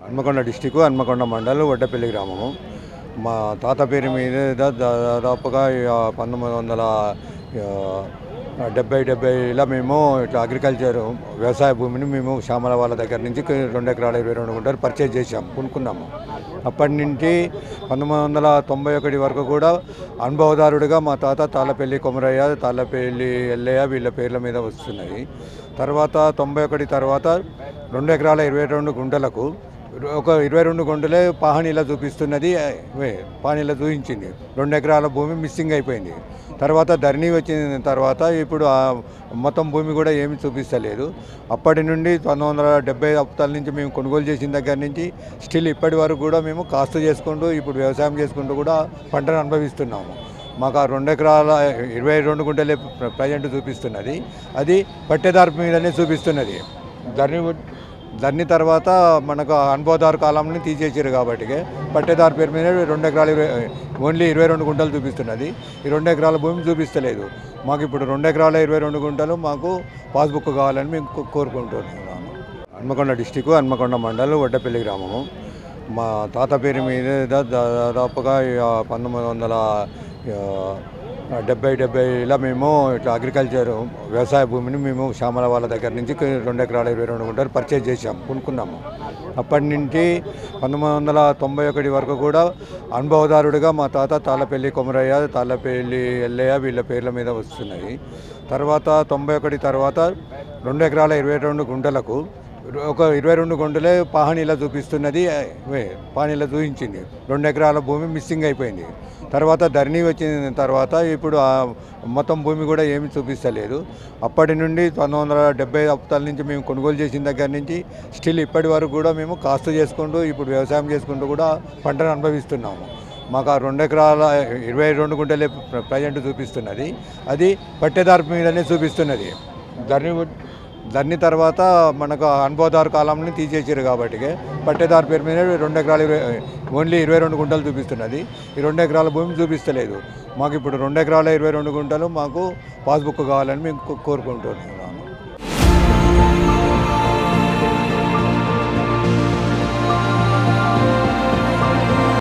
Hanamkonda district Hanamkonda మండలం వడ్డపల్లి గ్రామము. మా తాత పేరు మీద దాదాపుగా 1970 మేము ఇట్లా అగ్రికల్చర్ వ్యవసాయ భూమిని మేము శ్యామల వాళ్ళ దగ్గర నుంచి 2 ఎకరాల 22 గుంటలు పర్చేజ్ చేసాం, కొనుక్కున్నాము. అప్పటి నుంచి 1991 వరకు కూడా అనుభవదారుడిగా మా తాత తాళ్ళపల్లి కొమరయ్య, తాళ్ళపల్లి ఎల్లయ్య వీళ్ళ పేర్ల మీద వస్తున్నాయి. తర్వాత 91 తర్వాత 2 ఎకరాల 22 గుంటలకు ఒక 22 గుంటలే పాహనీలా చూపిస్తున్నది, పానీలా చూపించింది. 2 ఎకరాల భూమి మిస్సింగ్ అయిపోయింది. తర్వాత ధరణి వచ్చిన తర్వాత ఇప్పుడు మొత్తం భూమి కూడా ఏమి చూపిస్తలేదు. అప్పటి నుండి 1970 అప్తాల నుంచి మేము కొనుగోలు చేసిన దగ్గర నుంచి స్టిల్ ఇప్పటి వరకు కూడా మేము కాస్తు చేసుకుంటూ ఇప్పుడు వ్యవసాయం చేసుకుంటూ కూడా పంటను అనుభవిస్తున్నాము. మాకు ఆ 2 ఎకరాల 22 గుంటలే ప్రజెంట్ చూపిస్తున్నది, అది పట్టేదారు మీదనే చూపిస్తున్నది. ధరణి తర్వాత మనకు అనుభవదారు కాలంని తీసేసారు కాబట్టి పట్టేదారు పేరు మీద 2 ఎకరాలు ఓన్లీ 22 గుంటలు చూపిస్తున్నది. ఈ 2 ఎకరాల భూమి చూపిస్తలేదు. మాకు ఇప్పుడు 2 ఎకరాల 22 గుంటలు మాకు పాస్బుక్ కావాలని మేము కోరుకుంటున్నాము. హన్మకొండ డిస్టిక్ హన్మకొండ మండలం వడ్డపల్లి గ్రామము. మా తాత పేరు మీద దాదాపుగా 1970 మేము ఇట్లా అగ్రికల్చర్ వ్యవసాయ భూమిని మేము శ్యామల వాళ్ళ దగ్గర నుంచి 2 ఎకరాల 22 గుంటలు పర్చేజ్ చేసాం, కొనుక్కున్నాము. అప్పటి నుంచి 1991 వరకు కూడా అనుభవదారుడిగా మా తాత తాళ్ళపల్లి కొమరయ్య, తాళ్ళపల్లి ఎల్లయ్య వీళ్ళ పేర్ల మీద వస్తున్నాయి. తర్వాత 91 తర్వాత 2 ఎకరాల 22 గుంటలకు ఒక 22 గుంటలే పాహనీలా చూపిస్తున్నది, పానీలా చూపించింది. 2 ఎకరాల భూమి మిస్సింగ్ అయిపోయింది. తర్వాత ధరణి వచ్చిన తర్వాత ఇప్పుడు మొత్తం భూమి కూడా ఏమి చూపిస్తలేదు. అప్పటి నుండి 1970 అప్తాల నుంచి మేము కొనుగోలు చేసిన దగ్గర నుంచి స్టిల్ ఇప్పటి వరకు కూడా మేము కాస్తు చేసుకుంటూ ఇప్పుడు వ్యవసాయం చేసుకుంటూ కూడా పంటను అనుభవిస్తున్నాము. మాకు ఆ 2 ఎకరాల 22 గుంటలే ప్రజెంట్ చూపిస్తున్నది, అది పట్టేదారు మీదనే చూపిస్తున్నది. ధరణి తర్వాత మనకు అనుభవదారు కాలంని తీసేసారు కాబట్టి పట్టేదారు పేరు మీద 2 ఎకరాలు ఓన్లీ 22 గుంటలు చూపిస్తున్నది. ఈ 2 ఎకరాల భూమి చూపిస్తలేదు. మాకు ఇప్పుడు 2 ఎకరాల 22 గుంటలు మాకు పాస్బుక్ కావాలని మేము కోరుకుంటున్నాము.